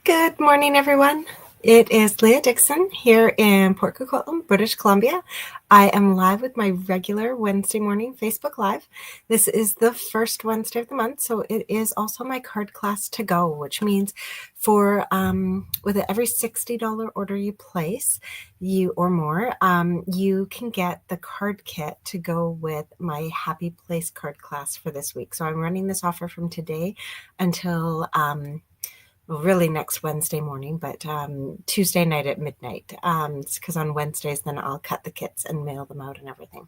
Good morning, everyone. It is Leah Dixon here in Port Coquitlam, British Columbia. I am live with my regular Wednesday morning Facebook Live. This is the first Wednesday of the month, so it is also my card class to go, which means for with every $60 order you place, or more, you can get the card kit to go with my Happy Place card class for this week. So I'm running this offer from today until really next Wednesday morning, but Tuesday night at midnight. Because on Wednesdays, then I'll cut the kits and mail them out and everything.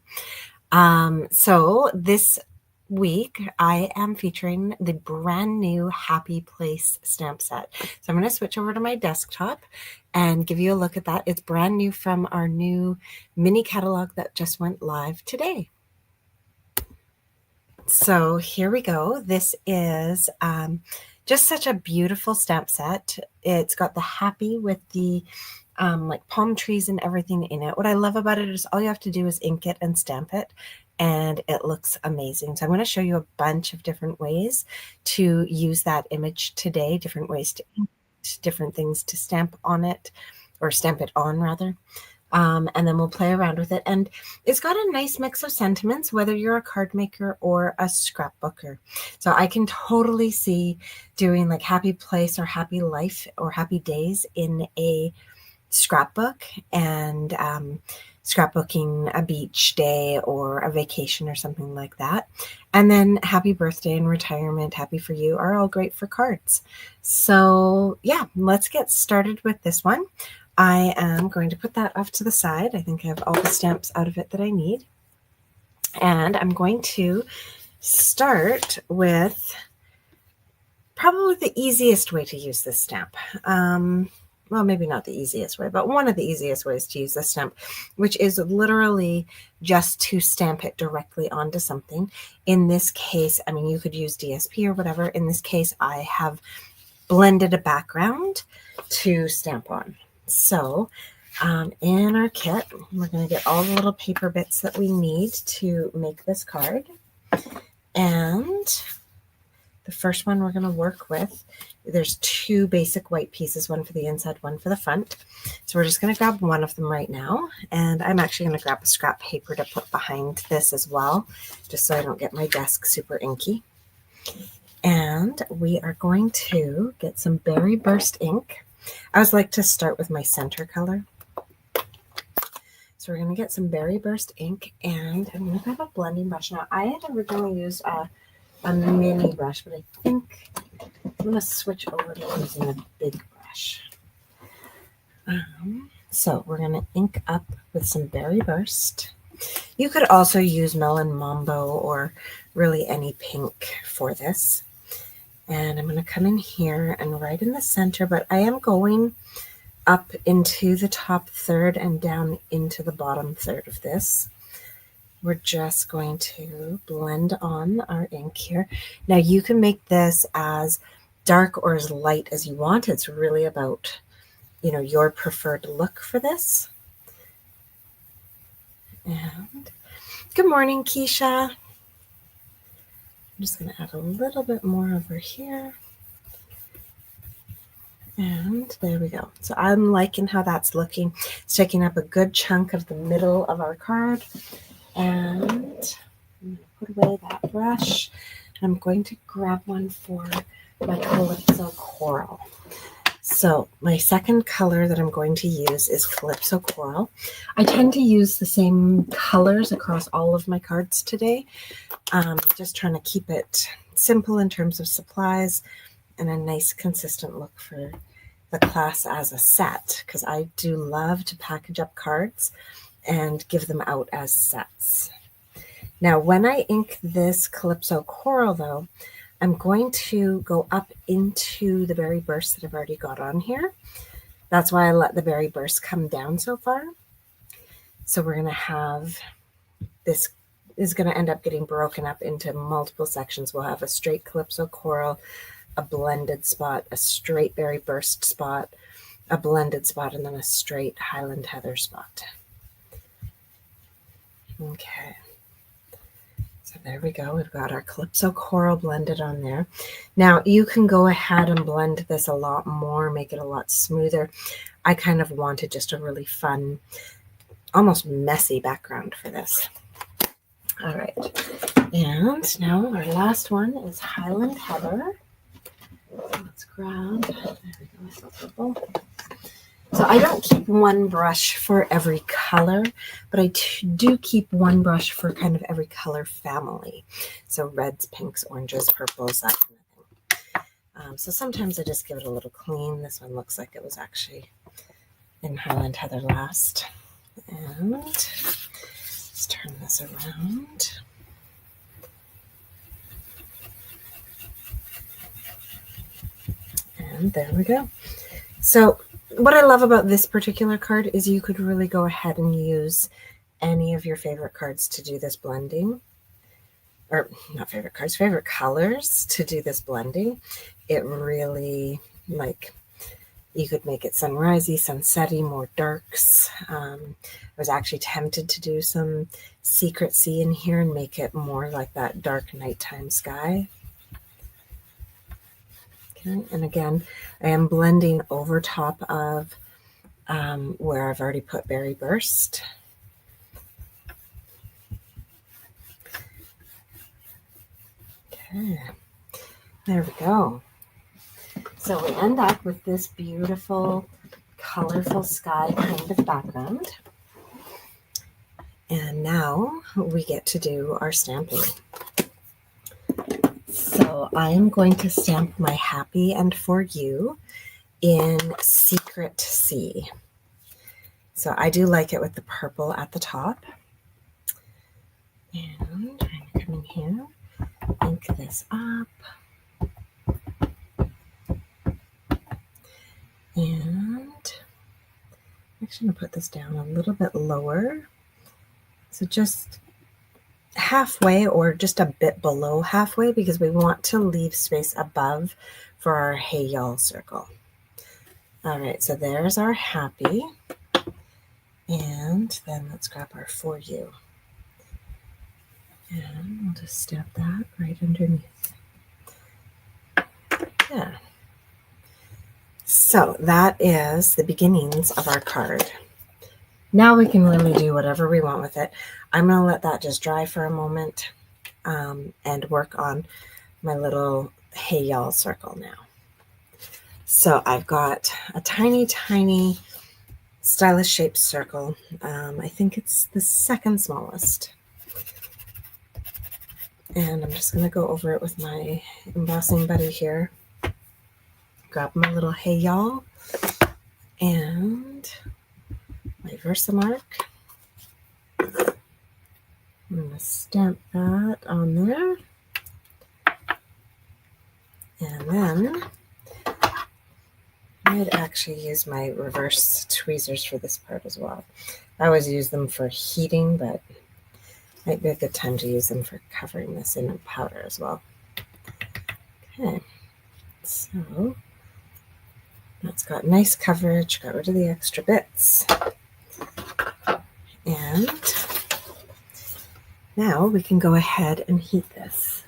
So this week, I am featuring the brand new Happy Place stamp set. So I'm going to switch over to my desktop and give you a look at that. It's brand new from our new mini catalog that just went live today. So here we go. This is just such a beautiful stamp set. It's got the happy with the like palm trees and everything in it. What I love about it is all you have to do is ink it and stamp it, and it looks amazing. So I'm going to show you a bunch of different ways to use that image today, different ways to ink it, different things to stamp on it, or stamp it on rather. And then we'll play around with it. And it's got a nice mix of sentiments, whether you're a card maker or a scrapbooker. So I can totally see doing like Happy Place or Happy Life or Happy Days in a scrapbook, and scrapbooking a beach day or a vacation or something like that. And then Happy Birthday and Retirement, Happy for You are all great for cards. So yeah, let's get started with this one. I am going to put that off to the side. I think I have all the stamps out of it that I need. And I'm going to start with probably the easiest way to use this stamp. Well, maybe not the easiest way, but one of the easiest ways to use this stamp, which is literally just to stamp it directly onto something. In this case, I mean, you could use DSP or whatever. In this case, I have blended a background to stamp on. So in our kit, we're going to get all the little paper bits that we need to make this card. And the first one we're going to work with, there's two basic white pieces, one for the inside, one for the front. So we're just going to grab one of them right now. And I'm actually going to grab a scrap paper to put behind this as well, just so I don't get my desk super inky. And we are going to get some Berry Burst ink. I always like to start with my center color. So we're going to get some Berry Burst ink, and I'm going to grab a blending brush. Now, I had originally used a mini brush, but I think I'm going to switch over to using a big brush. So we're going to ink up with some Berry Burst. You could also use Melon Mambo or really any pink for this. And I'm going to come in here and right in the center, but I am going up into the top third and down into the bottom third of this. We're just going to blend on our ink here. Now you can make this as dark or as light as you want. It's really about, you know, your preferred look for this. And good morning, Keisha. I'm just going to add a little bit more over here. And there we go. So I'm liking how that's looking. It's taking up a good chunk of the middle of our card. And I'm going to put away that brush. I'm going to grab one for my Calypso Coral. So my second color that I'm going to use is Calypso Coral. I tend to use the same colors across all of my cards today. Just trying to keep it simple in terms of supplies and a nice consistent look for the class as a set, because I do love to package up cards and give them out as sets. Now, when I ink this Calypso Coral, though, I'm going to go up into the Berry Burst that I've already got on here. That's why I let the Berry Burst come down so far. So we're going to have this is going to end up getting broken up into multiple sections. We'll have a straight Calypso Coral, a blended spot, a straight Berry Burst spot, a blended spot, and then a straight Highland Heather spot. Okay. So there we go. We've got our Calypso Coral blended on there. Now you can go ahead and blend this a lot more, make it a lot smoother. I kind of wanted just a really fun, almost messy background for this. All right. And now our last one is Highland Heather. Let's grab, there we go, purple. So I don't keep one brush for every color, but I do keep one brush for kind of every color family. So reds, pinks, oranges, purples, that kind of thing. So sometimes I just give it a little clean. This one looks like it was actually in Highland Heather last. And let's turn this around. And there we go. So what I love about this particular card is you could really go ahead and use any of your favorite cards to do this blending. Or not favorite cards, favorite colors to do this blending. It really, like, you could make it sunrisey, sunsetty, more darks. I was actually tempted to do some Secret Sea in here and make it more like that dark nighttime sky. Okay, and again, I am blending over top of where I've already put Berry Burst. Okay, there we go. So we end up with this beautiful, colorful sky kind of background. And now we get to do our stamping. So I am going to stamp my Happy and For You in Secret Sea. So I do like it with the purple at the top. And I'm going to come in here, ink this up. And I'm actually going to put this down a little bit lower. So just halfway or just a bit below halfway, because we want to leave space above for our Hey Y'all circle. All right, so there's our Happy. And then let's grab our For You. And we'll just stamp that right underneath. Yeah. So that is the beginnings of our card. Now we can really do whatever we want with it. I'm going to let that just dry for a moment and work on my little Hey Y'all circle now. So I've got a tiny, tiny stylish shaped circle. I think it's the second smallest. And I'm just going to go over it with my embossing buddy here. Grab my little Hey Y'all and my Versamark. I'm going to stamp that on there. And then I'd actually use my reverse tweezers for this part as well. I always use them for heating, but might be a good time to use them for covering this in powder as well. Okay, so that's got nice coverage, got rid of the extra bits. And now we can go ahead and heat this.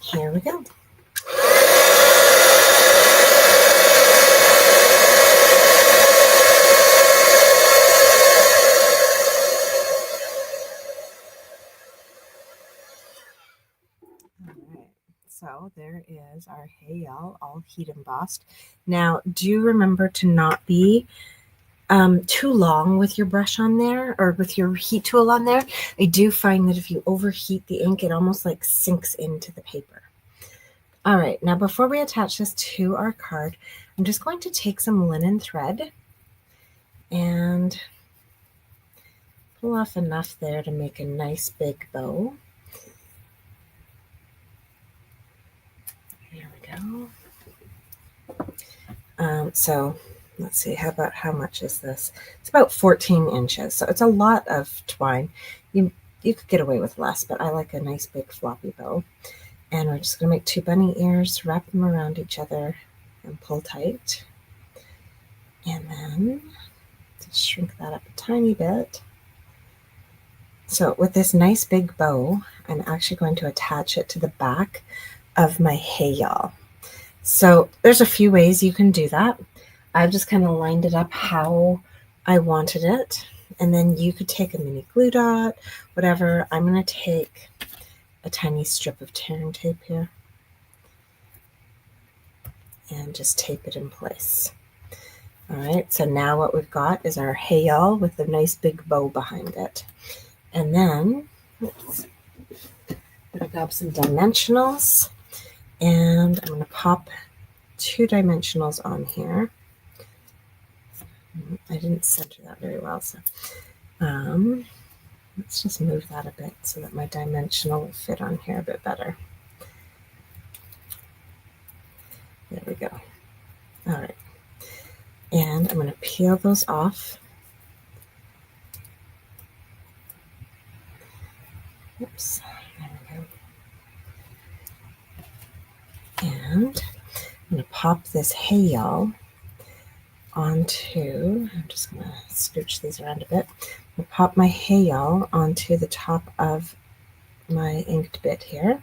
Here we go. So there is our Hey Y'all all heat embossed. Now, do remember to not be too long with your brush on there or with your heat tool on there. I do find that if you overheat the ink, it almost like sinks into the paper. All right, now before we attach this to our card, I'm just going to take some linen thread and pull off enough there to make a nice big bow. Here we go. So let's see, how much is this? It's about 14 inches, so it's a lot of twine. You could get away with less, but I like a nice big floppy bow. And we're just going to make 2 bunny ears, wrap them around each other, and pull tight. And then just shrink that up a tiny bit. So with this nice big bow, I'm actually going to attach it to the back of my hay yawl. So there's a few ways you can do that. I've just kind of lined it up how I wanted it. And then you could take a mini glue dot, whatever. I'm going to take a tiny strip of tearing tape here and just tape it in place. All right, so now what we've got is our hay yawl with a nice big bow behind it. And then, oops, I'm going to grab some dimensionals, and I'm going to pop 2 dimensionals on here. I didn't center that very well, so let's just move that a bit so that my dimensional will fit on here a bit better. There we go. All right. And I'm going to peel those off. Oops. There we go. And I'm going to pop this hay yawl onto, I'm just going to scooch these around a bit. I'll pop my hay yawl onto the top of my inked bit here.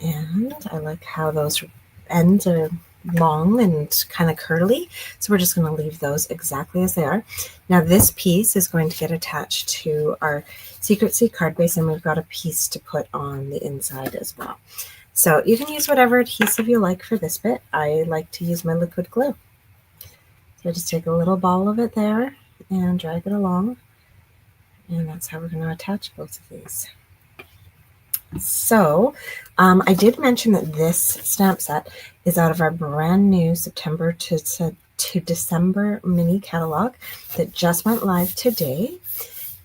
And I like how those ends are long and kind of curly, so we're just going to leave those exactly as they are. Now this piece is going to get attached to our Secret Sea card base, and we've got a piece to put on the inside as well. So you can use whatever adhesive you like for this bit. I like to use my liquid glue. So I just take a little ball of it there and drag it along, and that's how we're going to attach both of these. So I did mention that this stamp set is out of our brand new September to December mini catalog that just went live today.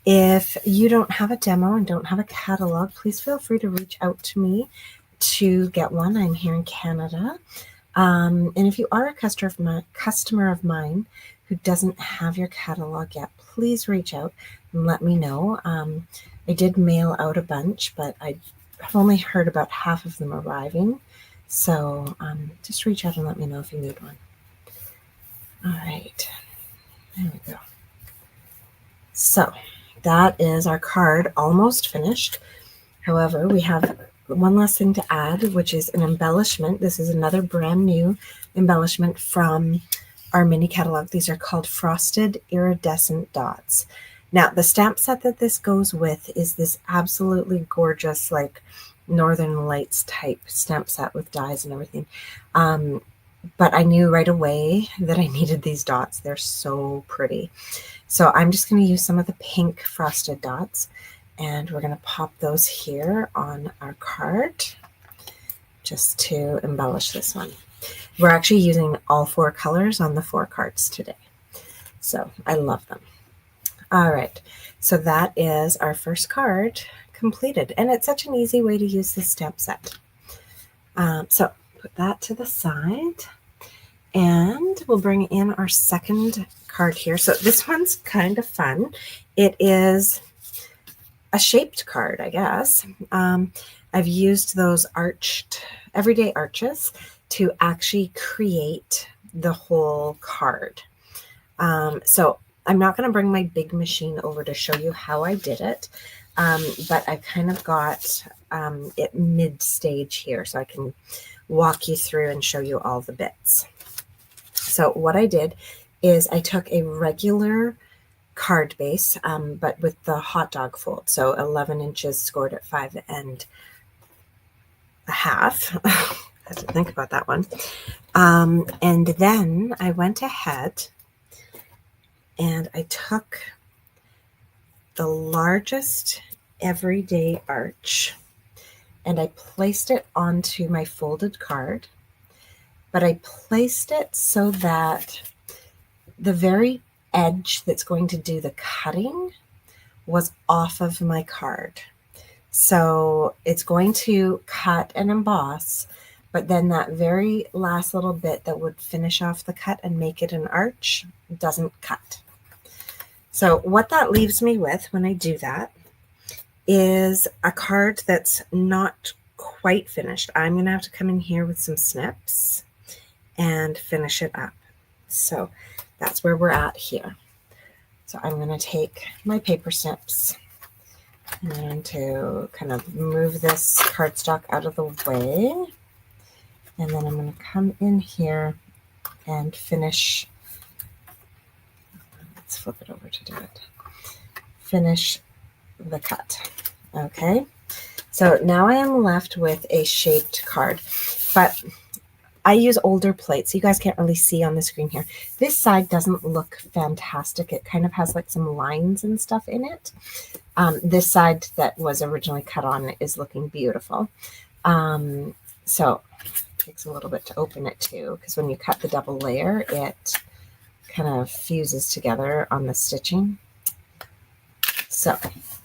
If you don't have a demo and don't have a catalog, please feel free to reach out to me to get one. I'm here in Canada. And if you are a customer of mine who doesn't have your catalog yet, please reach out and let me know. I did mail out a bunch, but I've only heard about half of them arriving. So just reach out and let me know if you need one. All right, there we go. So that is our card almost finished. However, we have one last thing to add, which is an embellishment. This is another brand new embellishment from our mini catalog. These are called Frosted Iridescent Dots. Now, the stamp set that this goes with is this absolutely gorgeous, like Northern Lights type stamp set with dies and everything. But I knew right away that I needed these dots. They're so pretty. So I'm just going to use some of the pink frosted dots, and we're going to pop those here on our card just to embellish this one. We're actually using all 4 colors on the 4 cards today. So I love them. All right, so that is our first card completed, and it's such an easy way to use this stamp set. So put that to the side, and we'll bring in our second card here. So this one's kind of fun. It is a shaped card, I guess. I've used those everyday arches to actually create the whole card. So I'm not going to bring my big machine over to show you how I did it, but I kind of got it mid-stage here, so I can walk you through and show you all the bits. So what I did is I took a regular card base, but with the hot dog fold, so 11 inches scored at 5 and a half. I had to think about that one. And then I went ahead and I took the largest everyday arch and I placed it onto my folded card, but I placed it so that the very edge that's going to do the cutting was off of my card. So it's going to cut and emboss, but then that very last little bit that would finish off the cut and make it an arch doesn't cut. So what that leaves me with when I do that is a card that's not quite finished. I'm going to have to come in here with some snips and finish it up. So that's where we're at here. So I'm going to take my paper snips I'm going to kind of move this cardstock out of the way. And then I'm going to come in here and finish. Let's flip it over to do it. Finish the cut. Okay. So now I am left with a shaped card, but I use older plates, so you guys can't really see on the screen here. This side doesn't look fantastic. It kind of has like some lines and stuff in it. This side that was originally cut on is looking beautiful. So it takes a little bit to open it too, because when you cut the double layer, it kind of fuses together on the stitching. So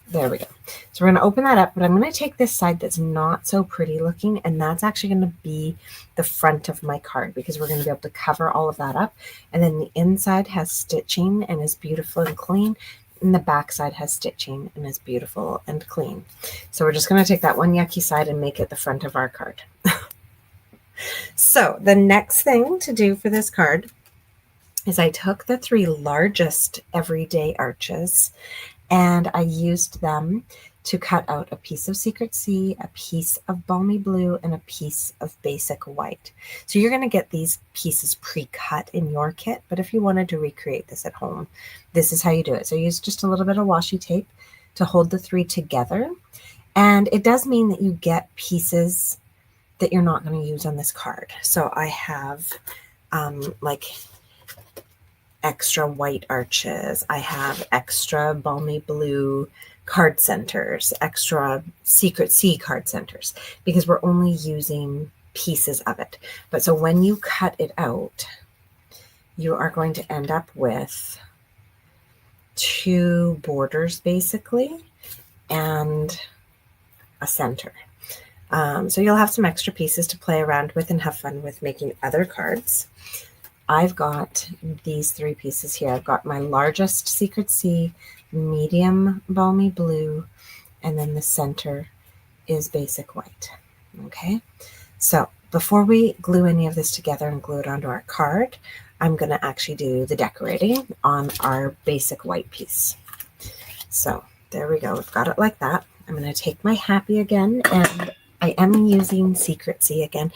there we go. So we're going to open that up, but I'm going to take this side that's not so pretty looking, and that's actually going to be the front of my card, because we're going to be able to cover all of that up. And then the inside has stitching and is beautiful and clean, and the back side has stitching and is beautiful and clean. So we're just going to take that one yucky side and make it the front of our card. So the next thing to do for this card is I took the 3 largest everyday arches and I used them to cut out a piece of Secret Sea, a piece of Balmy Blue, and a piece of Basic White. So you're going to get these pieces pre-cut in your kit, but if you wanted to recreate this at home, this is how you do it. So use just a little bit of washi tape to hold the 3 together. And it does mean that you get pieces that you're not going to use on this card. So I have like extra white arches. I have extra Balmy Blue card centers, extra Secret Sea card centers, because we're only using pieces of it. But so when you cut it out, you are going to end up with 2 borders basically and a center. So you'll have some extra pieces to play around with and have fun with making other cards. I've got these 3 pieces here. I've got my largest Secret Sea, medium Balmy Blue, and then the center is Basic White. Okay, so before we glue any of this together and glue it onto our card, I'm going to actually do the decorating on our Basic White piece. So there we go. We've got it like that. I'm going to take my Happy again, and I am using Secret Sea again.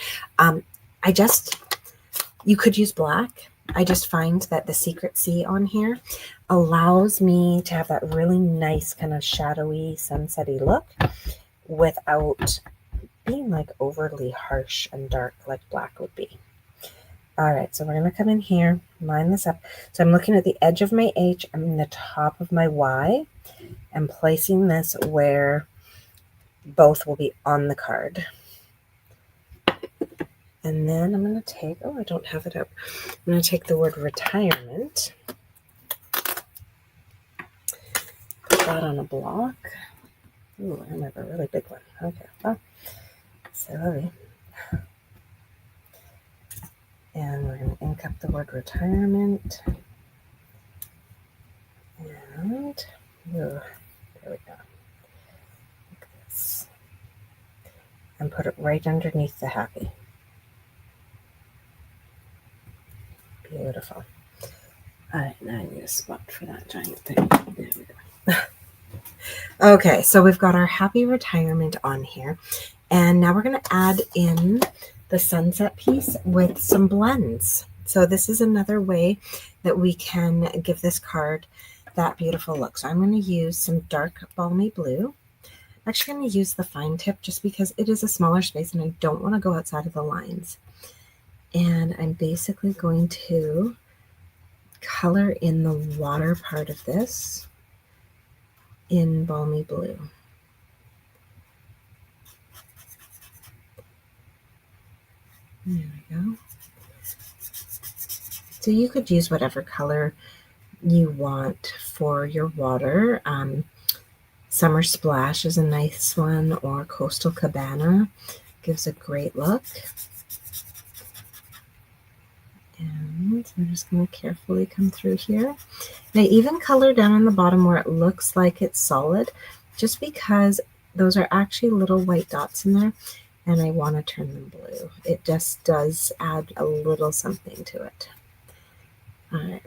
You could use black. I just find that the Secret Sea on here allows me to have that really nice kind of shadowy, sunsetty look without being like overly harsh and dark like black would be. All right, so we're going to come in here, line this up. So I'm looking at the edge of my H. I'm in the top of my Y. I'm placing this where both will be on the card. And then I'm going to take, I don't have it up. I'm going to take the word retirement, put that on a block. Ooh, I have a really big one. Okay, well, sorry. And we're going to ink up the word retirement. And, there we go. Like this. And put it right underneath the Happy. Beautiful. All right, now I need a spot for that giant thing. There we go. Okay, so we've got our Happy Retirement on here. And now we're going to add in the sunset piece with some blends. So this is another way that we can give this card that beautiful look. So I'm going to use some dark Balmy Blue. I'm actually going to use the fine tip just because it is a smaller space and I don't want to go outside of the lines. And I'm basically going to color in the water part of this in Balmy Blue. There we go. So you could use whatever color you want for your water. Summer Splash is a nice one, or Coastal Cabana gives a great look. And I'm just going to carefully come through here. And I even color down on the bottom where it looks like it's solid, just because those are actually little white dots in there, and I want to turn them blue. It just does add a little something to it. All right,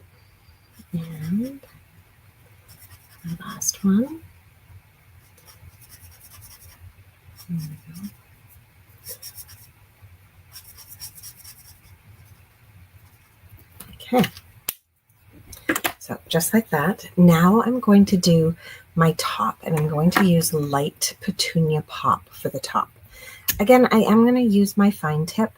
and the last one. There we go. Okay, so just like that. Now I'm going to do my top, and I'm going to use light petunia pop for the top. Again, I am going to use my fine tip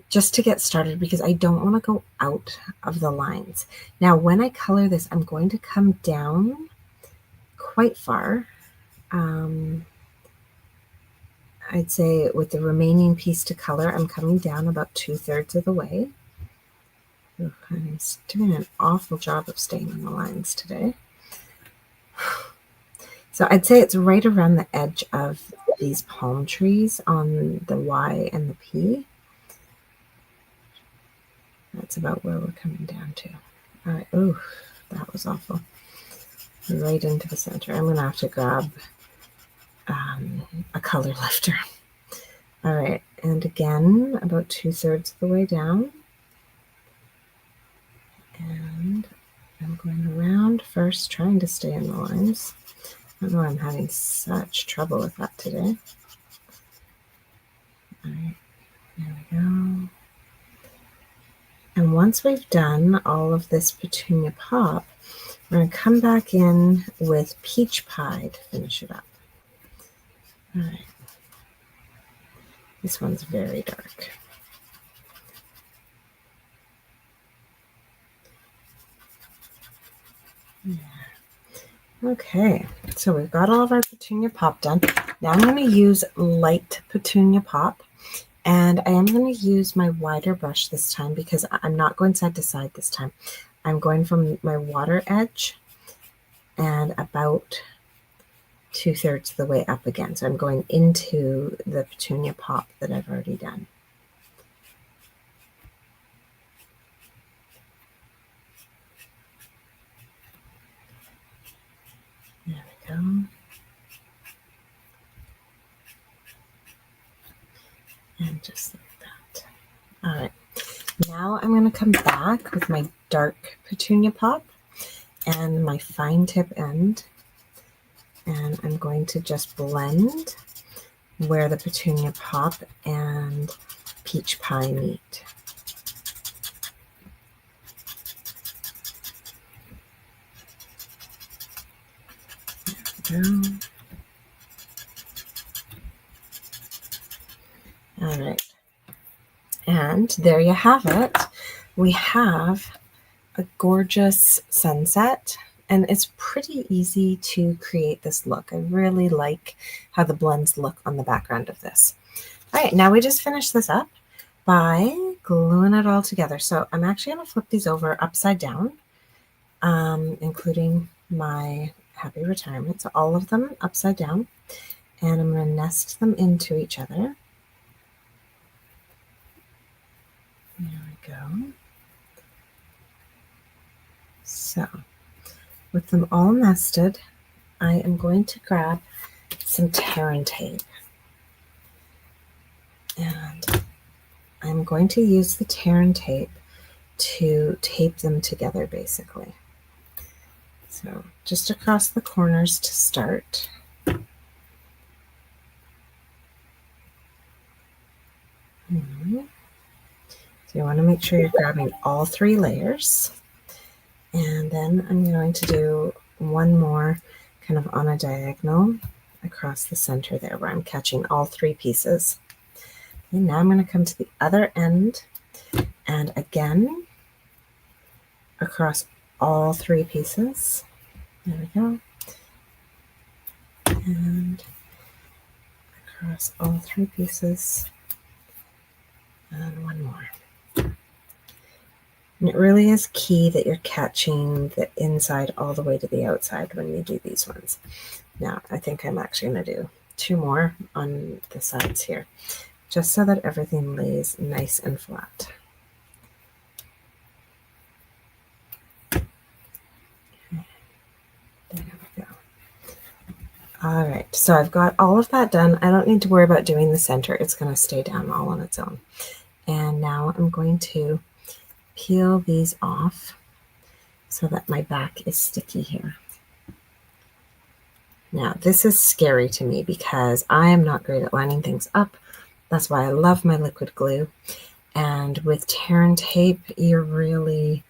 just to get started because I don't want to go out of the lines. Now, when I color this, I'm going to come down quite far. I'd say with the remaining piece to color, I'm coming down about 2/3 of the way. Ooh, I'm doing an awful job of staying on the lines today. So I'd say it's right around the edge of these palm trees on the Y and the P. That's about where we're coming down to. All right. Oh, that was awful. Right into the center. I'm going to have to grab a color lifter. All right. And again, about 2/3 of the way down. And I'm going around first, trying to stay in the lines. I don't know, I'm having such trouble with that today. All right, there we go. And once we've done all of this petunia pop, we're going to come back in with peach pie to finish it up. All right. This one's very dark. Yeah. Okay, so we've got all of our petunia pop done. Now I'm going to use light petunia pop, and I am going to use my wider brush this time because I'm not going side to side this time. I'm going from my water edge and about 2/3 of the way up again. So I'm going into the petunia pop that I've already done. There we go. And just like that. All right. Now I'm going to come back with my dark petunia pop and my fine tip end. And I'm going to just blend where the petunia pop and peach pie meet. There we go. All right. And there you have it. We have a gorgeous sunset, and it's pretty easy to create this look. I really like how the blends look on the background of this. All right, now we just finish this up by gluing it all together. So I'm actually going to flip these over upside down, including my happy retirement. So all of them upside down, and I'm going to nest them into each other. There we go. So with them all nested, I am going to grab some tear and tape. And I'm going to use the tear and tape to tape them together, basically. So just across the corners to start. So you want to make sure you're grabbing all 3 layers. And then I'm going to do one more kind of on a diagonal across the center there where I'm catching all 3 pieces. And now I'm going to come to the other end and again across all 3 pieces. There we go. And across all 3 pieces. And one more. And it really is key that you're catching the inside all the way to the outside when you do these ones. Now, I think I'm actually going to do 2 more on the sides here, just so that everything lays nice and flat. Okay. There we go. All right, so I've got all of that done. I don't need to worry about doing the center. It's going to stay down all on its own. And now I'm going to peel these off so that my back is sticky here. Now, this is scary to me because I am not great at lining things up. That's why I love my liquid glue. And with tear and tape, you're really,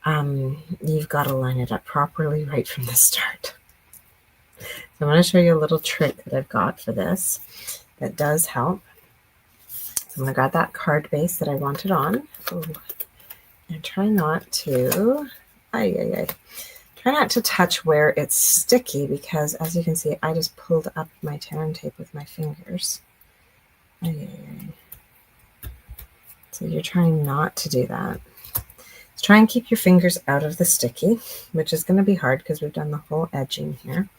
you've got to line it up properly right from the start. So I'm going to show you a little trick that I've got for this that does help. So I'm going to grab that card base that I wanted on. Ooh. And try not to, try not to touch where it's sticky because as you can see, I just pulled up my tear and tape with my fingers. So you're trying not to do that. So try and keep your fingers out of the sticky, which is going to be hard because we've done the whole edging here.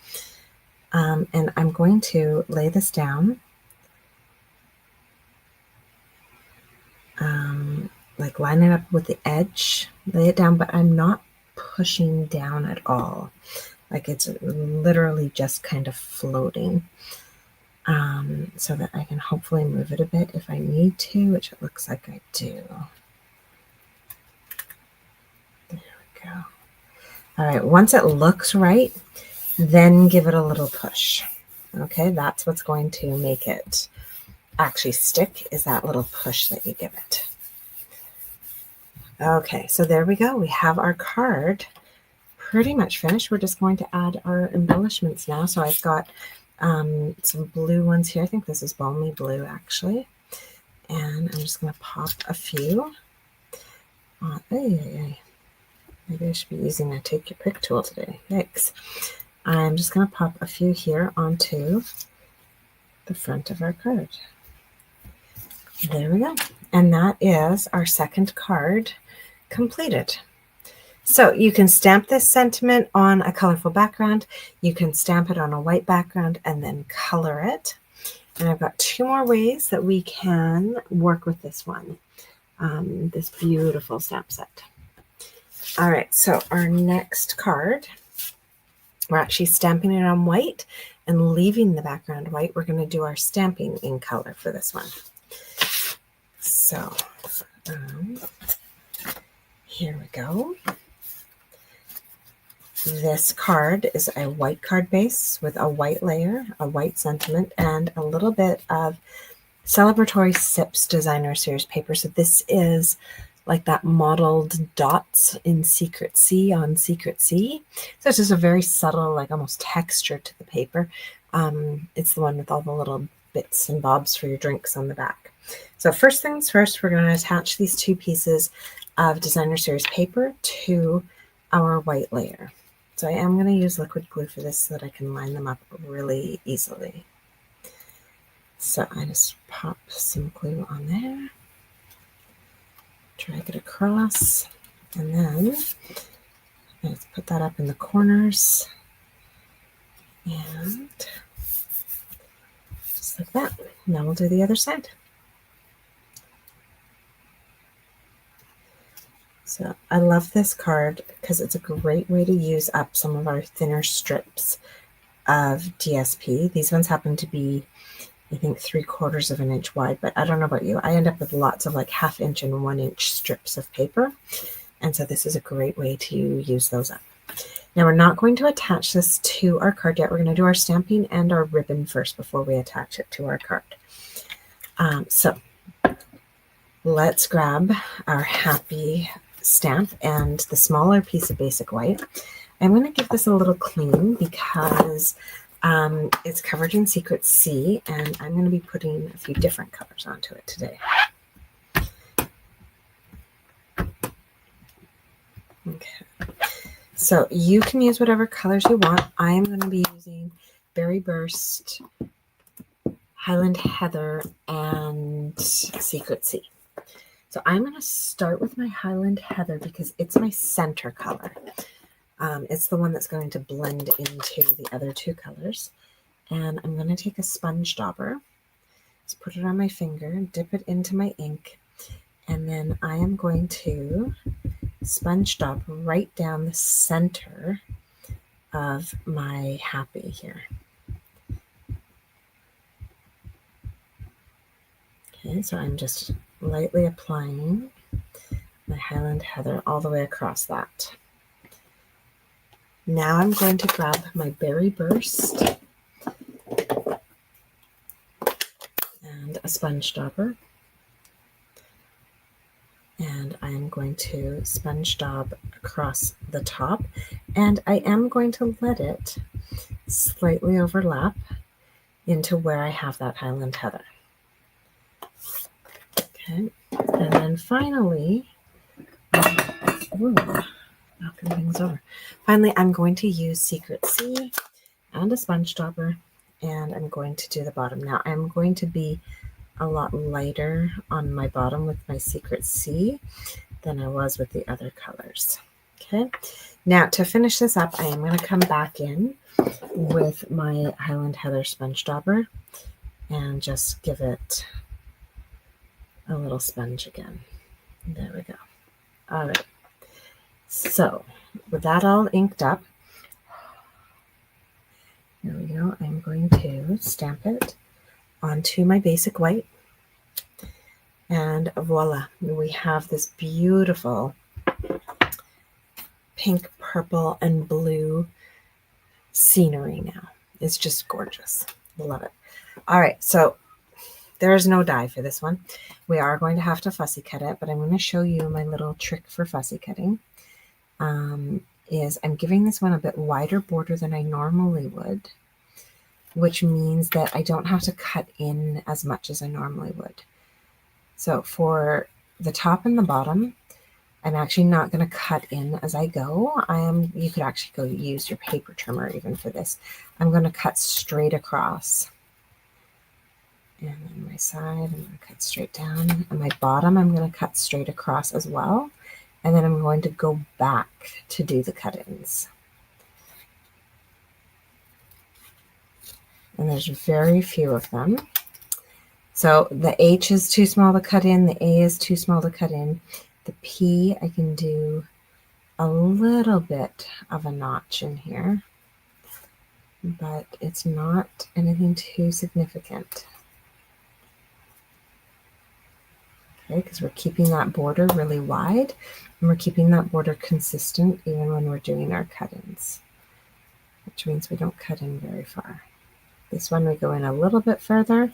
And I'm going to lay this down, like line it up with the edge, lay it down, but I'm not pushing down at all. Like it's literally just kind of floating, so that I can hopefully move it a bit if I need to, which it looks like I do. There we go. All right, once it looks right, then give it a little push. Okay, that's what's going to make it actually stick, is that little push that you give it. Okay, so there we go. We have our card pretty much finished. We're just going to add our embellishments now. So I've got some blue ones here. I think this is balmy blue actually. And I'm just going to pop a few. Maybe I should be using a take your pick tool today. Yikes. I'm just going to pop a few here onto the front of our card. There we go. And that is our second card completed. So you can stamp this sentiment on a colorful background. You can stamp it on a white background and then color it. And I've got two more ways that we can work with this one, this beautiful stamp set. All right, so our next card, we're actually stamping it on white and leaving the background white. We're going to do our stamping in color for this one. So here we go. This card is a white card base with a white layer, a white sentiment, and a little bit of celebratory Sept designer series paper. So this is like that mottled dots in Secret Sea on Secret Sea. So it's just a very subtle, like almost texture to the paper. It's the one with all the little bits and bobs for your drinks on the back. So first things first, we're going to attach these two pieces of designer series paper to our white layer. So I am going to use liquid glue for this so that I can line them up really easily. So I just pop some glue on there, drag it across, and then let's put that up in the corners, and just like that. Now we'll do the other side. So I love this card because it's a great way to use up some of our thinner strips of DSP. These ones happen to be, I think, 3/4 of an inch wide, but I don't know about you. I end up with lots of like 1/2 inch and 1 inch strips of paper. And so this is a great way to use those up. Now we're not going to attach this to our card yet. We're going to do our stamping and our ribbon first before we attach it to our card. So let's grab our happy stamp and the smaller piece of basic white. I'm going to give this a little clean because it's covered in Secret Sea, and I'm going to be putting a few different colors onto it today. Okay, so you can use whatever colors you want. I am going to be using Berry Burst, Highland Heather, and Secret Sea. So I'm going to start with my Highland Heather because it's my center color. It's the one that's going to blend into the other two colors. And I'm going to take a sponge dauber, just put it on my finger, dip it into my ink, and then I am going to sponge daub right down the center of my happy here. Okay, so I'm just lightly applying my Highland Heather all the way across that. Now I'm going to grab my Berry Burst and a sponge dauber. And I'm going to sponge daub across the top, and I am going to let it slightly overlap into where I have that Highland Heather. Okay, and then finally, knocking things over. Finally, I'm going to use Secret C and a sponge dauber, and I'm going to do the bottom. Now, I'm going to be a lot lighter on my bottom with my Secret C than I was with the other colors. Okay, now to finish this up, I am going to come back in with my Highland Heather sponge dauber and just give it a little sponge again. There we go. All right. So with that all inked up, there we go. I'm going to stamp it onto my basic white. And voila, we have this beautiful pink, purple, and blue scenery now. It's just gorgeous. Love it. All right, so there is no die for this one. We are going to have to fussy cut it, but I'm going to show you my little trick for fussy cutting. Is I'm giving this one a bit wider border than I normally would, which means that I don't have to cut in as much as I normally would. So for the top and the bottom, I'm actually not going to cut in as I go. You could actually go use your paper trimmer even for this. I'm going to cut straight across. And then my side, I'm going to cut straight down. And my bottom, I'm going to cut straight across as well. And then I'm going to go back to do the cut-ins. And there's very few of them. So the H is too small to cut in. The A is too small to cut in. The P, I can do a little bit of a notch in here, but it's not anything too significant. Okay, because we're keeping that border really wide, and we're keeping that border consistent even when we're doing our cut-ins, which means we don't cut in very far. This one we go in a little bit further,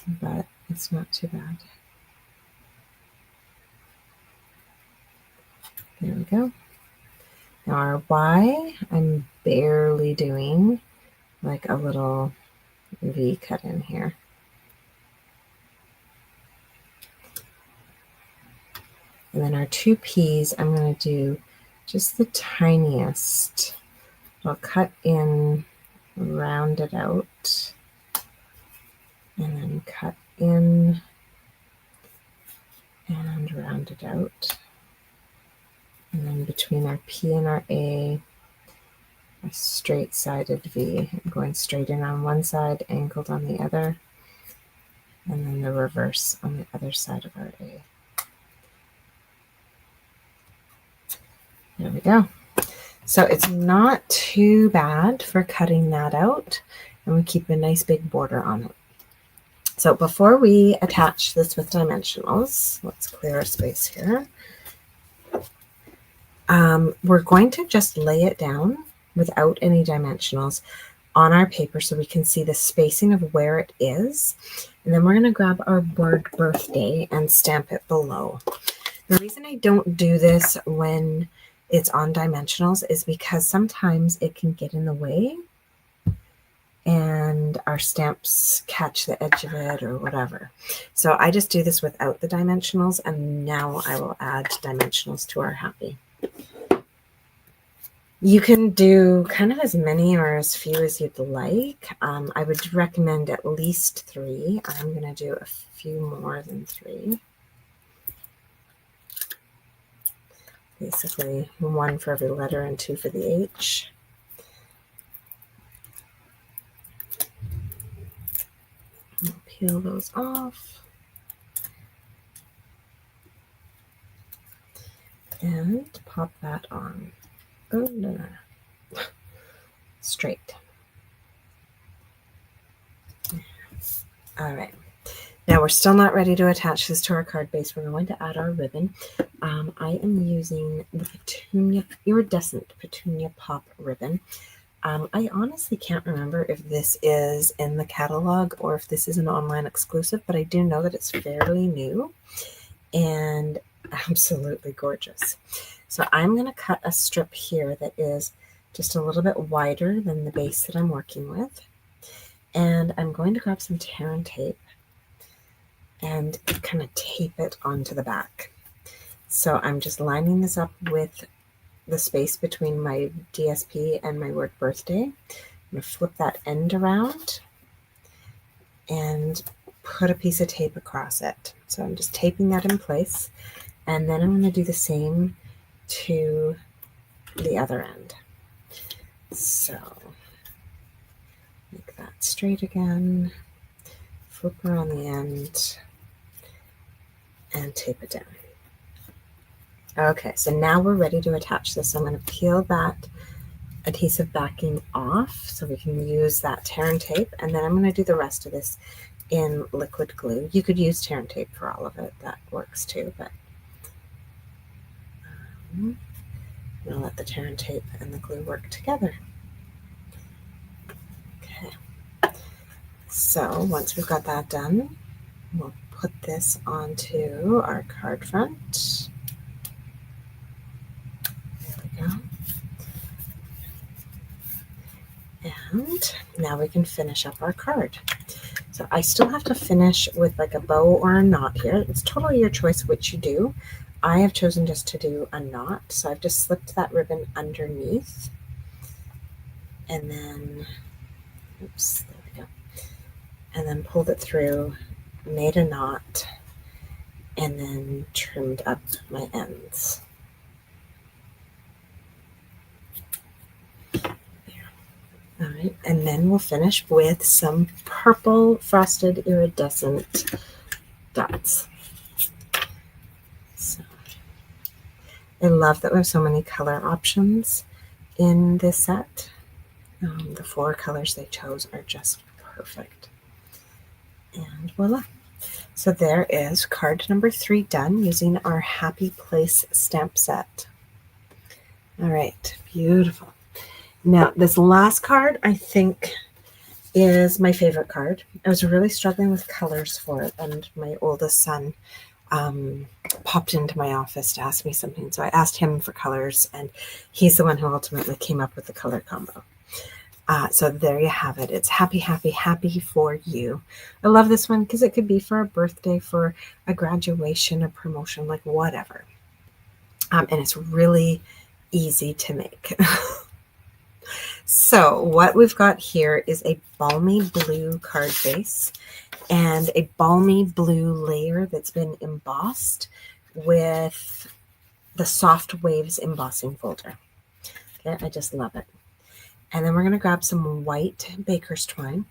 but it's not too bad. There we go. Now our Y, I'm barely doing like a little V cut in here. And then our two P's, I'm going to do just the tiniest. I'll cut in, round it out, and then cut in and round it out. And then between our P and our A straight-sided V. I'm going straight in on one side, angled on the other, and then the reverse on the other side of our A. There we go. So it's not too bad for cutting that out, and we keep a nice big border on it. So before we attach this with dimensionals, let's clear our space here. We're going to just lay it down without any dimensionals on our paper so we can see the spacing of where it is. And then we're going to grab our word birthday and stamp it below. The reason I don't do this when it's on dimensionals is because sometimes it can get in the way and our stamps catch the edge of it or whatever. So I just do this without the dimensionals, and now I will add dimensionals to our happy. You can do kind of as many or as few as you'd like. I would recommend at least 3. I'm going to do a few more than 3. Basically 1 for every letter and 2 for the H. I'll peel those off. And pop that on. Oh, no. Straight. All right. Now we're still not ready to attach this to our card base. We're going to add our ribbon. I am using the Petunia, Iridescent Petunia Pop ribbon. I honestly can't remember if this is in the catalog or if this is an online exclusive, but I do know that it's fairly new and absolutely gorgeous. So I'm going to cut a strip here that is just a little bit wider than the base that I'm working with. And I'm going to grab some tear and tape and kind of tape it onto the back. So I'm just lining this up with the space between my DSP and my word birthday. I'm going to flip that end around and put a piece of tape across it. So I'm just taping that in place, and then I'm going to do the same to the other end. So make that straight again, flip around the end, and tape it down. Okay, so now we're ready to attach this. So I'm going to peel that adhesive backing off so we can use that tear and tape, and then I'm going to do the rest of this in liquid glue. You could use tear and tape for all of it, that works too, but I'm going to let the tear and tape and the glue work together. Okay, so once we've got that done, we'll put this onto our card front. There we go. And now we can finish up our card. So I still have to finish with like a bow or a knot here. It's totally your choice which you do. I have chosen just to do a knot. So I've just slipped that ribbon underneath and then, oops, there we go. And then pulled it through, made a knot, and then trimmed up my ends. All right, and then we'll finish with some purple frosted iridescent dots. So I love that we have so many color options in this set. The 4 colors they chose are just perfect. And voila. So there is card number 3 done using our Happy Place stamp set. All right, beautiful. Now, this last card, I think, is my favorite card. I was really struggling with colors for it, and my oldest son popped into my office to ask me something. So I asked him for colors, and he's the one who ultimately came up with the color combo. So there you have it. It's Happy, Happy, Happy for You. I love this one because it could be for a birthday, for a graduation, a promotion, like whatever. And it's really easy to make. So what we've got here is a balmy blue card base and a balmy blue layer that's been embossed with the Soft Waves embossing folder. Okay, I just love it. And then we're going to grab some white baker's twine.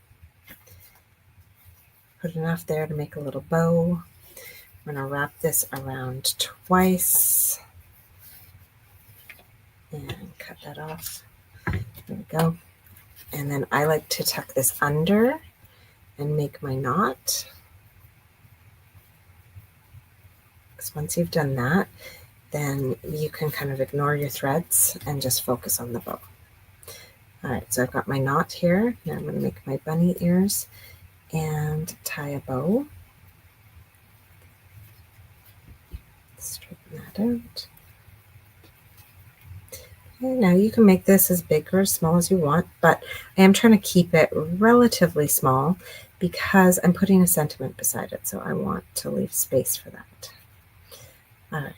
Put enough there to make a little bow. I'm going to wrap this around twice and cut that off. There we go. And then I like to tuck this under and make my knot. Because once you've done that, then you can kind of ignore your threads and just focus on the bow. All right, so I've got my knot here. Now I'm going to make my bunny ears and tie a bow. Straighten that out. Now you can make this as big or as small as you want, but I am trying to keep it relatively small because I'm putting a sentiment beside it, so I want to leave space for that. All right,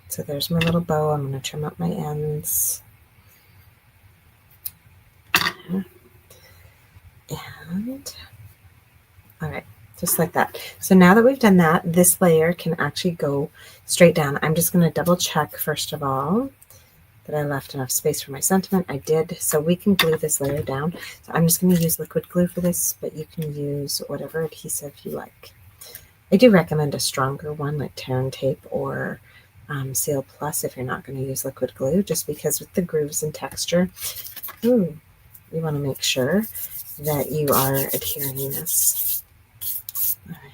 so there's my little bow. I'm going to trim up my ends. And, all right, just like that. So now that we've done that, this layer can actually go straight down. I'm just going to double check, first of all, that I left enough space for my sentiment. I did, so we can glue this layer down. So I'm just going to use liquid glue for this, but you can use whatever adhesive you like. I do recommend a stronger one like tear and tape or Seal Plus if you're not going to use liquid glue, just because with the grooves and texture, you want to make sure that you are adhering this. All right.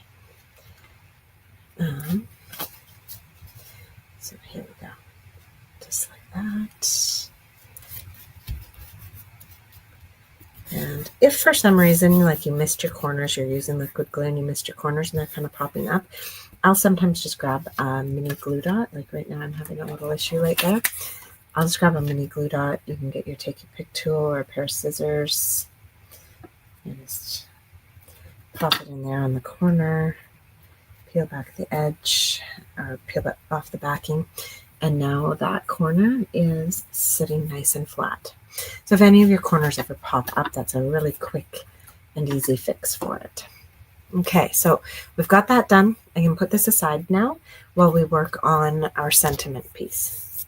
for some reason, like you missed your corners, you're using liquid glue and you missed your corners and they're kind of popping up, I'll sometimes just grab a mini glue dot. Like right now I'm having a little issue right there. I'll just grab a mini glue dot. You can get your take your pick tool or a pair of scissors and just pop it in there on the corner, peel back the edge or peel it off the backing. And now that corner is sitting nice and flat. So if any of your corners ever pop up, that's a really quick and easy fix for it. Okay, so we've got that done. I can put this aside now while we work on our sentiment piece.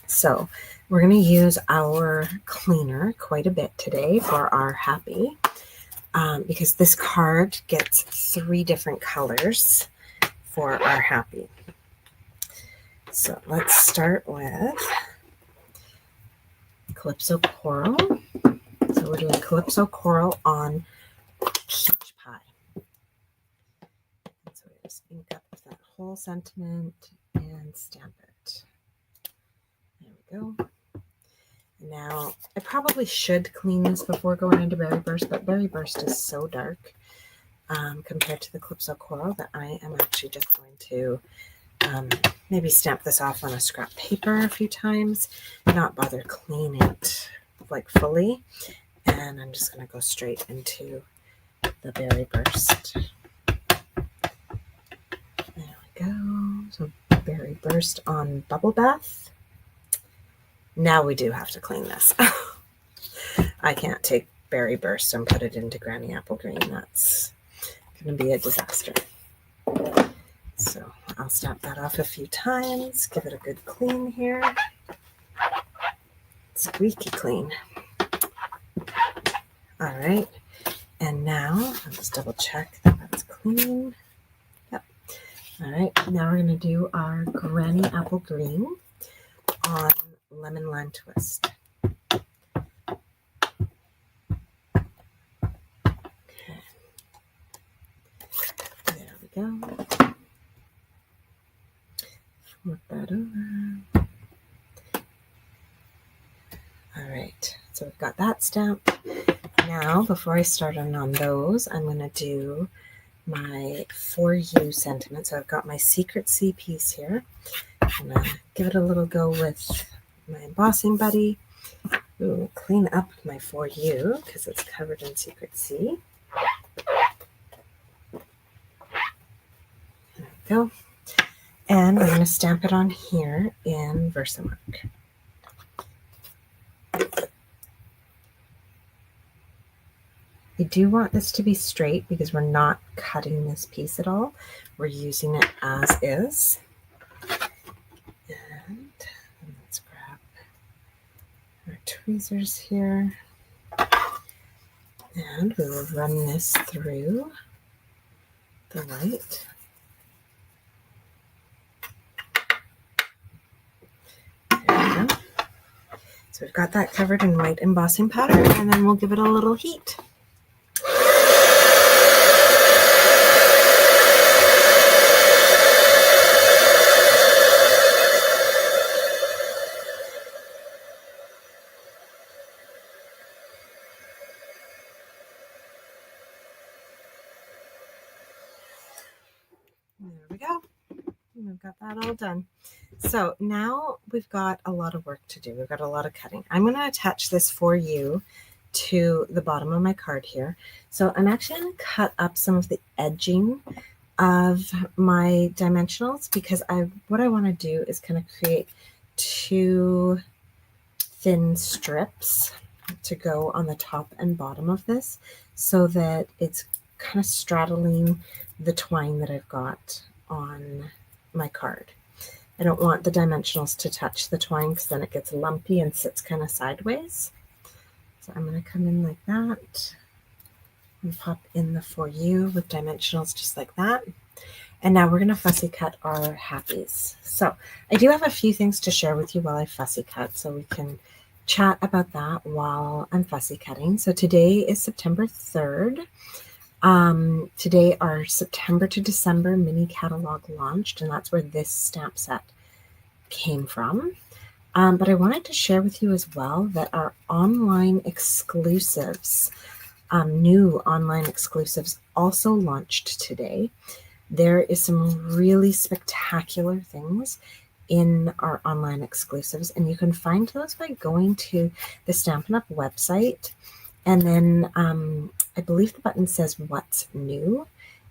So we're going to use our cleaner quite a bit today for our happy because this card gets 3 different colors for our happy. So let's start with Calypso Coral. So we're doing Calypso Coral on Peach Pie. And so we just ink up that whole sentiment and stamp it. There we go. And now I probably should clean this before going into Berry Burst, but Berry Burst is so dark compared to the Calypso Coral that I am actually just going to maybe stamp this off on a scrap paper a few times, not bother cleaning it like fully, and I'm just going to go straight into the Berry Burst. There we go. So Berry Burst on Bubble Bath. Now we do have to clean this. I can't take Berry Burst and put it into Granny Apple Green. That's going to be a disaster. So I'll stamp that off a few times, give it a good clean here. Squeaky clean. All right, and now I'll just double check that that's clean. Yep. All right, now we're going to do our Granny Apple Green on Lemon Lime Twist. Okay. There we go. Flip that over. All right, so we've got that stamp. Now, before I start on those, I'm going to do my For You sentiment. So I've got my Secret Sea piece here. I'm going to give it a little go with my embossing buddy. Ooh, clean up my For You because it's covered in Secret Sea. There we go. And I'm going to stamp it on here in Versamark. I do want this to be straight because we're not cutting this piece at all. We're using it as is. And let's grab our tweezers here. And we will run this through the white. So we've got that covered in white embossing powder, and then we'll give it a little heat. There we go. We've got that all done. So now we've got a lot of work to do. We've got a lot of cutting. I'm going to attach this For You to the bottom of my card here. So I'm actually going to cut up some of the edging of my dimensionals because what I want to do is kind of create 2 thin strips to go on the top and bottom of this so that it's kind of straddling the twine that I've got on my card. I don't want the dimensionals to touch the twine because then it gets lumpy and sits kind of sideways. So I'm going to come in like that and pop in the For You with dimensionals just like that. And now we're going to fussy cut our happies. So I do have a few things to share with you while I fussy cut, so we can chat about that while I'm fussy cutting. So today is September 3rd. Today our September to December mini catalog launched, and that's where this stamp set came from. But I wanted to share with you as well that our online exclusives new online exclusives also launched today. There is some really spectacular things in our online exclusives, and you can find those by going to the Stampin' Up! Website. And then I believe the button says What's New,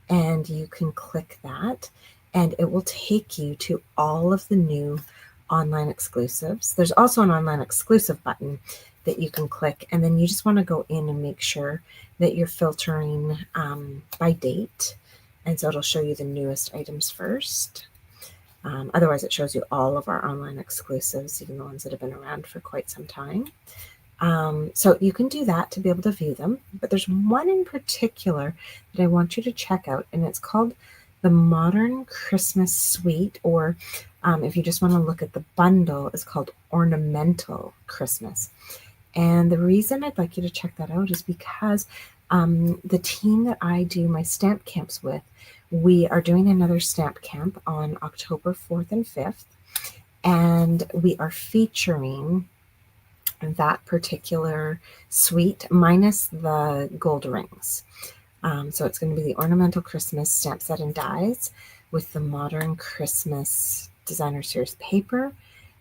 and you can click that, and it will take you to all of the new online exclusives. There's also an online exclusive button that you can click, and then you just want to go in and make sure that you're filtering by date. And so it'll show you the newest items first. Otherwise, it shows you all of our online exclusives, even the ones that have been around for quite some time. So you can do that to be able to view them. But there's one in particular that I want you to check out, and it's called the Modern Christmas Suite, or if you just want to look at the bundle, it's called Ornamental Christmas. And the reason I'd like you to check that out is because the team that I do my stamp camps with, we are doing another stamp camp on October 4th and 5th, and we are featuring that particular suite minus the gold rings. So it's going to be the Ornamental Christmas stamp set and dies with the Modern Christmas Designer Series paper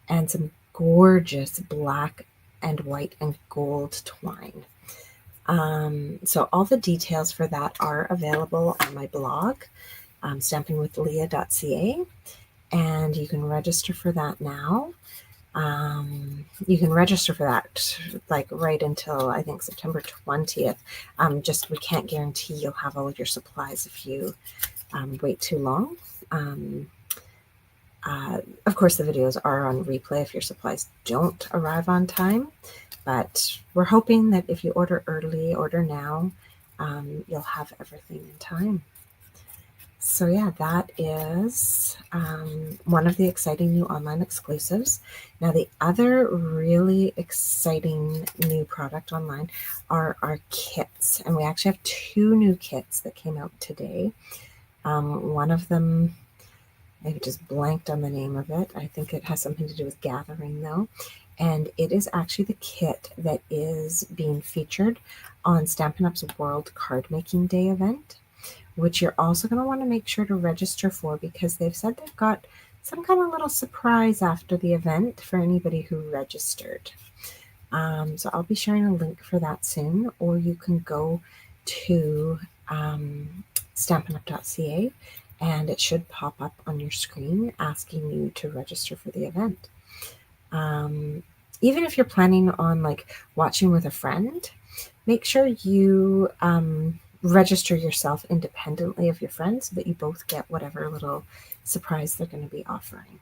and some gorgeous black and white and gold twine. So all the details for that are available on my blog, stampingwithleah.ca, and you can register for that now. You can register for that like right until I think September 20th. Just we can't guarantee you'll have all of your supplies if you wait too long. Of course, the videos are on replay if your supplies don't arrive on time, but we're hoping that if you order early, order now, you'll have everything in time. So yeah, that is one of the exciting new online exclusives. Now the other really exciting new product online are our kits, and we actually have two new kits that came out today. One of them, I just blanked on the name of it. I think it has something to do with gathering though. And it is actually the kit that is being featured on Stampin' Up's World Card Making Day event, which you're also going to want to make sure to register for because they've said they've got some kind of little surprise after the event for anybody who registered. So I'll be sharing a link for that soon, or you can go to stampinup.ca and it should pop up on your screen asking you to register for the event. Even if you're planning on like watching with a friend, make sure you register yourself independently of your friends so that you both get whatever little surprise they're going to be offering.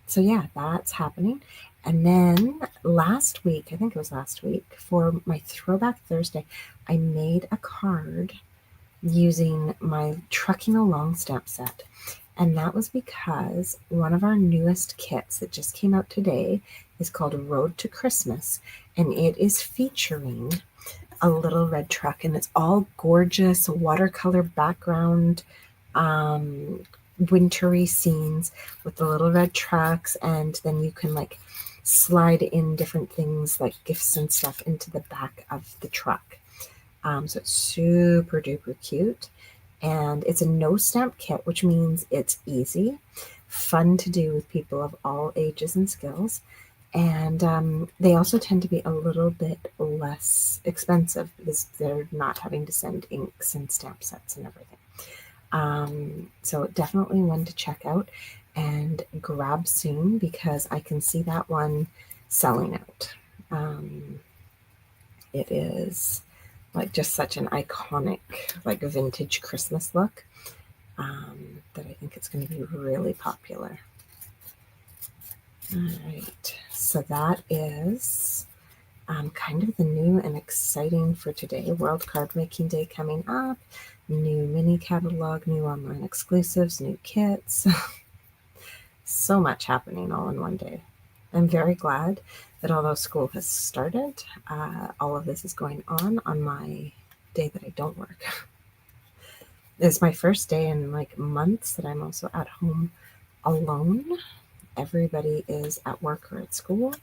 So yeah, that's happening. And then last week, I think it was last week, for my Throwback Thursday, I made a card using my Trucking Along stamp set. And that was because one of our newest kits that just came out today is called Road to Christmas, and it is featuring a little red truck, and it's all gorgeous watercolor background, wintry scenes with the little red trucks, and then you can like slide in different things like gifts and stuff into the back of the truck. So it's super duper cute, and it's a no stamp kit, which means it's easy, fun to do with people of all ages and skills. And they also tend to be a little bit less expensive because they're not having to send inks and stamp sets and everything. So definitely one to check out and grab soon because I can see that one selling out. It is like just such an iconic, like vintage Christmas look that I think it's going to be really popular. All right, so that is kind of the new and exciting for today. World Card Making Day coming up, new mini catalog, new online exclusives, new kits. So much happening all in one day. I'm very glad that although school has started, all of this is going on my day that I don't work. It's my first day in like months that I'm also at home alone. Everybody is at work or at school.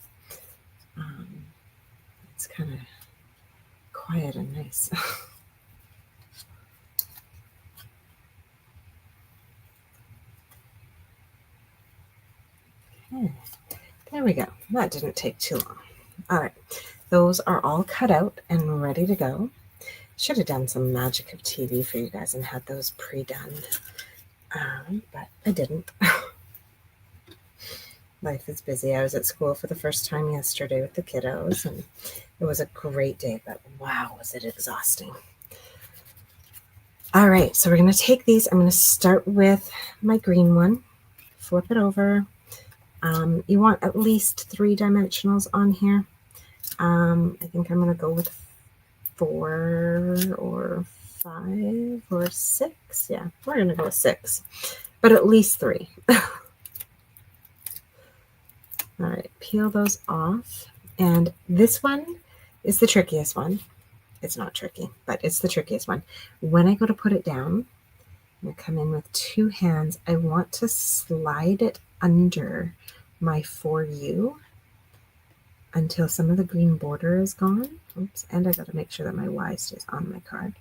It's kind of quiet and nice. Okay. There we go. That didn't take too long. All right. Those are all cut out and ready to go. Should have done some magic of TV for you guys and had those pre-done, but I didn't. Life is busy. I was at school for the first time yesterday with the kiddos, and it was a great day, but wow, was it exhausting. All right, so we're going to take these. I'm going to start with my green one, flip it over. You want at least 3 dimensionals on here. I think I'm going to go with 4 or 5 or 6. Yeah, we're going to go with 6, but at least 3. All right, peel those off. And this one is the trickiest one. It's not tricky, but it's the trickiest one. When I go to put it down, I'm going to come in with 2 hands. I want to slide it under my For You until some of the green border is gone. Oops, and I got to make sure that my Y stays on my card.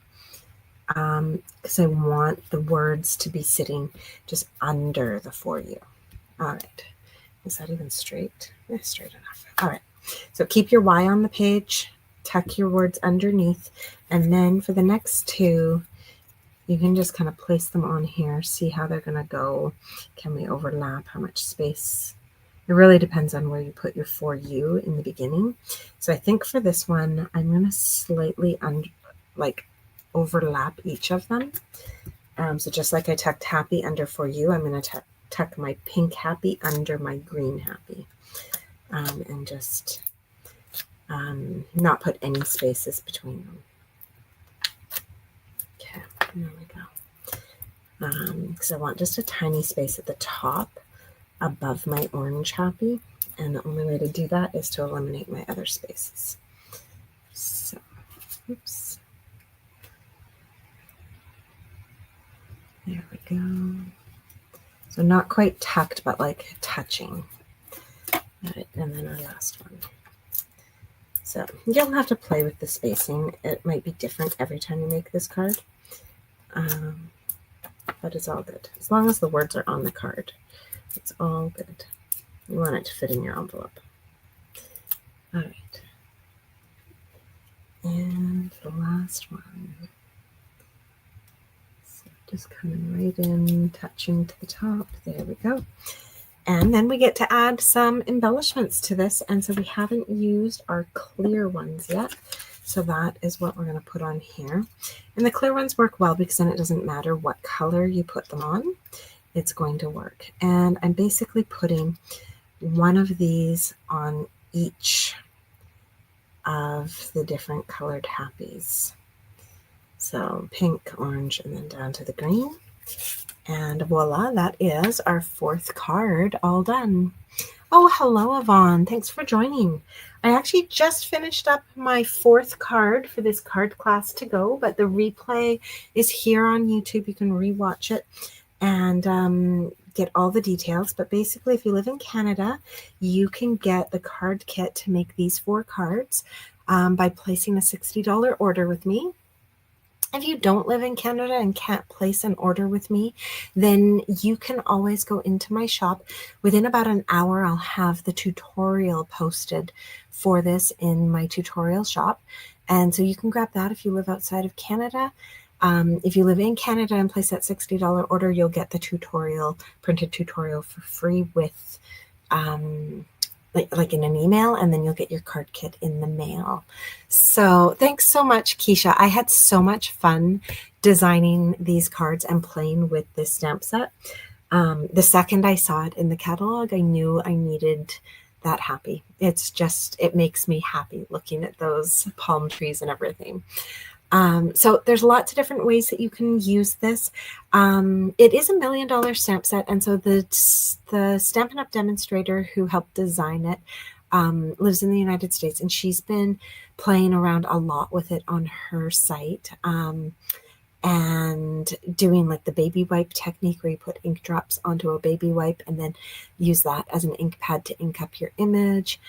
Because I want the words to be sitting just under the For You. All right. Is that even straight? Yeah, straight enough. All right. So keep your Y on the page, tuck your words underneath, and then for the next 2, you can just kind of place them on here, see how they're going to go. Can we overlap? How much space? It really depends on where you put your For You in the beginning. So I think for this one, I'm going to slightly overlap each of them. So just like I tucked Happy under For You, I'm going to tuck my pink Happy under my green Happy, and just not put any spaces between them. Okay, there we go. Because I want just a tiny space at the top above my orange Happy, and the only way to do that is to eliminate my other spaces. So, oops. There we go. So not quite tucked, but like touching. All right, and then our last one. So you'll have to play with the spacing. It might be different every time you make this card, but it's all good. As long as the words are on the card, it's all good. You want it to fit in your envelope. All right. And the last one. Just coming right in, touching to the top. There we go. And then we get to add some embellishments to this. And so we haven't used our clear ones yet. So that is what we're going to put on here. And the clear ones work well because then it doesn't matter what color you put them on. It's going to work. And I'm basically putting one of these on each of the different colored Happies. So pink, orange, and then down to the green. And voila, that is our 4th card all done. Oh, hello, Yvonne. Thanks for joining. I actually just finished up my 4th card for this card class to go, but the replay is here on YouTube. You can rewatch it and get all the details. But basically, if you live in Canada, you can get the card kit to make these 4 cards by placing a $60 order with me. If you don't live in Canada and can't place an order with me, then you can always go into my shop. Within about an hour, I'll have the tutorial posted for this in my tutorial shop. And so you can grab that if you live outside of Canada. If you live in Canada and place that $60 order, you'll get the tutorial, printed tutorial for free with like in an email, and then you'll get your card kit in the mail. So thanks so much, Keisha. I had so much fun designing these cards and playing with this stamp set. The second I saw it in the catalog, I knew I needed that Happy. It's just, it makes me happy looking at those palm trees and everything. So there's lots of different ways that you can use this. It is $1 million stamp set. And so the Stampin' Up! Demonstrator who helped design it lives in the United States, and she's been playing around a lot with it on her site and doing like the baby wipe technique where you put ink drops onto a baby wipe and then use that as an ink pad to ink up your image.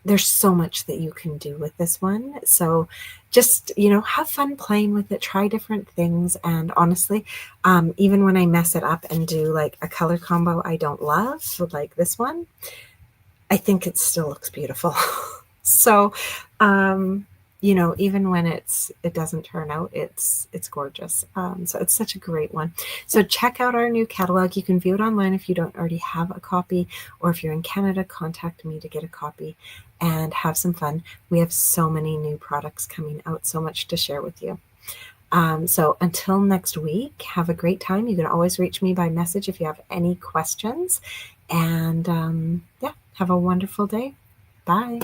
There's so much that you can do with this one. So just, have fun playing with it, try different things. And honestly, even when I mess it up and do like a color combo I don't love, like this one, I think it still looks beautiful. So, even when it doesn't turn out, it's gorgeous. So it's such a great one. So check out our new catalog. You can view it online if you don't already have a copy, or if you're in Canada, contact me to get a copy and have some fun. We have so many new products coming out, so much to share with you. So until next week, have a great time. You can always reach me by message if you have any questions. And yeah, have a wonderful day. Bye.